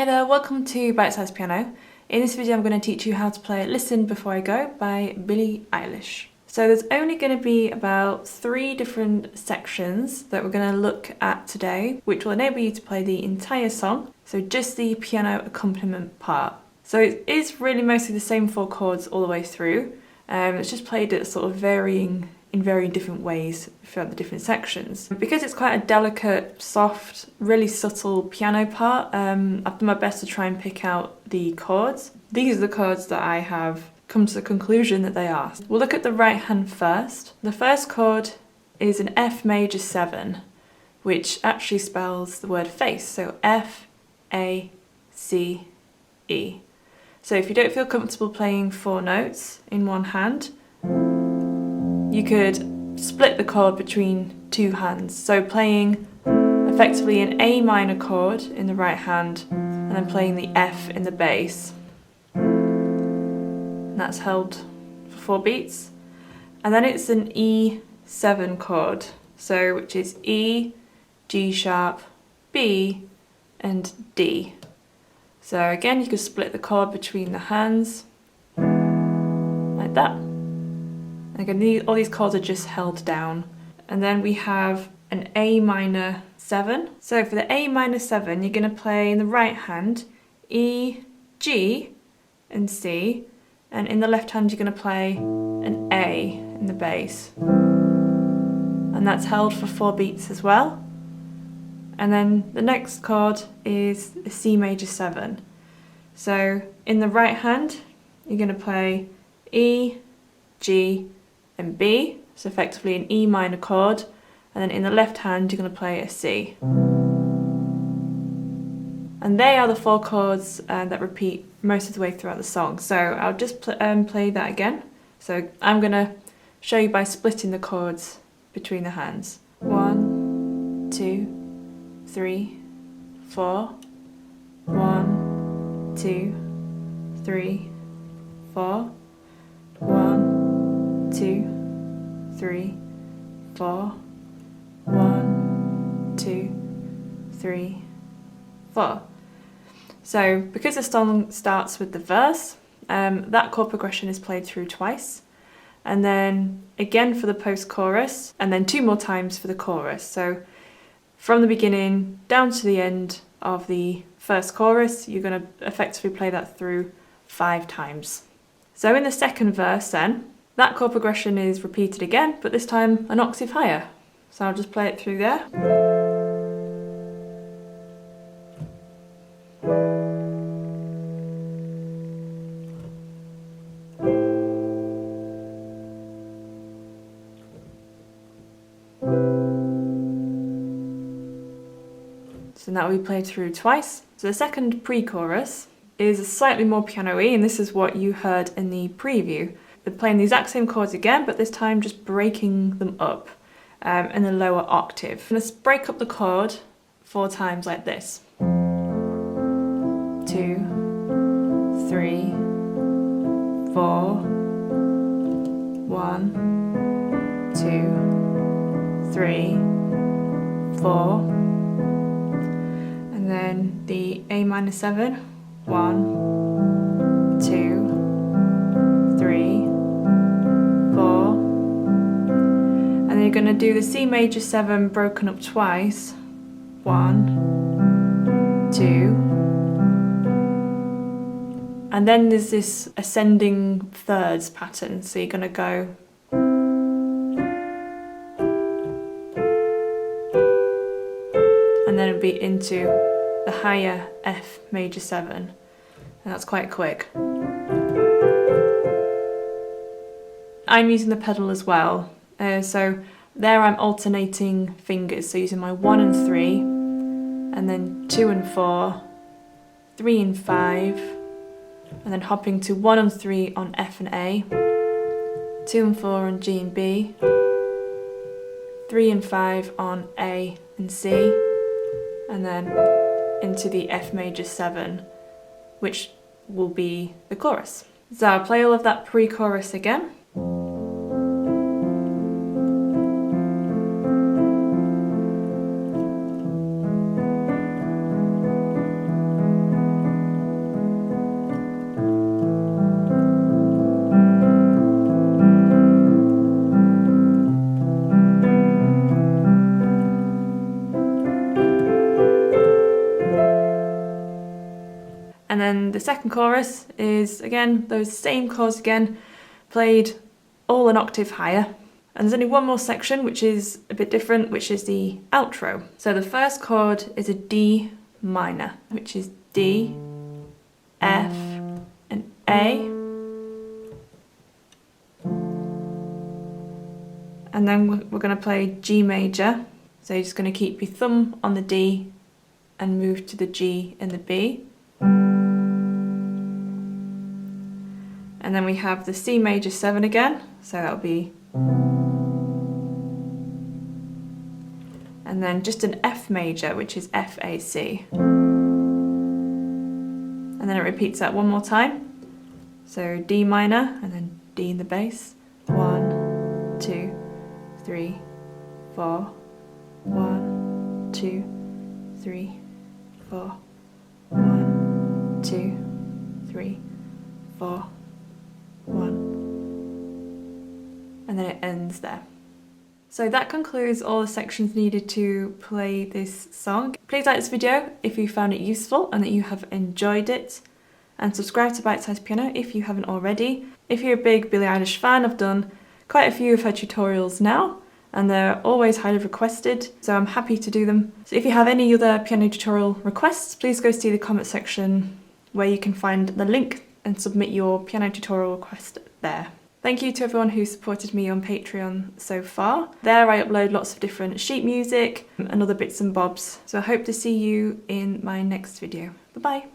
there, welcome to Bitesize Piano. In this video I'm going to teach you how to play Listen Before I Go by Billie Eilish. So there's only going to be about 3 different sections that we're going to look at today, which will enable you to play the entire song, so just the piano accompaniment part. So it is really mostly the same 4 chords all the way through. It's just played at sort of in very different ways throughout the different sections. Because it's quite a delicate, soft, really subtle piano part, I've done my best to try and pick out the chords. These are the chords that I have come to the conclusion that they are. We'll look at the right hand first. The first chord is an F major 7, which actually spells the word face, so F-A-C-E. So if you don't feel comfortable playing 4 notes in one hand, you could split the chord between 2 hands. So playing effectively an A minor chord in the right hand and then playing the F in the bass. And that's held for 4 beats. And then it's an E7 chord, so which is E, G sharp, B and D. So again, you could split the chord between the hands like that. And again, all these chords are just held down. And then we have an A minor 7. So for the A minor 7, you're going to play in the right hand E, G and C. And in the left hand, you're going to play an A in the bass. And that's held for 4 beats as well. And then the next chord is a C major 7. So in the right hand, you're going to play E, G, and B, so effectively an E minor chord, and then in the left hand you're going to play a C. And they are the 4 chords that repeat most of the way throughout the song. So I'll just play that again. So I'm going to show you by splitting the chords between the hands. 1, 2, 3, 4. 1, 2, 3, 4. 1, 2, 3, 4. 1, 2, 3, 4. So because the song starts with the verse, that chord progression is played through twice, and then again for the post-chorus, and then 2 more times for the chorus. So from the beginning down to the end of the first chorus, you're going to effectively play that through 5 times. So in the second verse then, that chord progression is repeated again, but this time an octave higher. So I'll just play it through there. So now we play through twice. So the second pre-chorus is slightly more piano-y, and this is what you heard in the preview. We're playing the exact same chords again, but this time just breaking them up in a lower octave. Let's break up the chord 4 times like this. 2, 3, 4. 1, 2, 3, 4. And then the A minor 7. 1, 2, 3, 4. And then you're going to do the C major 7 broken up twice. 1, 2. And then there's this ascending thirds pattern. So you're going to go and then it'll be into the higher F major 7, and that's quite quick. I'm using the pedal as well, so there I'm alternating fingers, so using my 1 and 3, and then 2 and 4, 3 and 5, and then hopping to 1 and 3 on F and A, 2 and 4 on G and B, 3 and 5 on A and C, and then into the F major 7, which will be the chorus. So I'll play all of that pre-chorus again. And then the second chorus is, again, those same chords again, played all an octave higher. And there's only one more section which is a bit different, which is the outro. So the first chord is a D minor, which is D, F, and A. And then we're going to play G major. So you're just going to keep your thumb on the D and move to the G and the B. And then we have the C major 7 again, so that'll be, and then just an F major, which is F, A, C. And then it repeats that one more time. So D minor, and then D in the bass. 1, 2, 3, 4. 1, 2, 3, 4. 1, 2, 3, 4. 1, and then it ends there. So that concludes all the sections needed to play this song. Please like this video if you found it useful and that you have enjoyed it, and subscribe to Bitesize Piano if you haven't already. If you're a big Billie Eilish fan, I've done quite a few of her tutorials now, and they're always highly requested, so I'm happy to do them. So if you have any other piano tutorial requests, please go see the comment section where you can find the link and submit your piano tutorial request there. Thank you to everyone who supported me on Patreon so far. There I upload lots of different sheet music and other bits and bobs. So I hope to see you in my next video. Bye bye.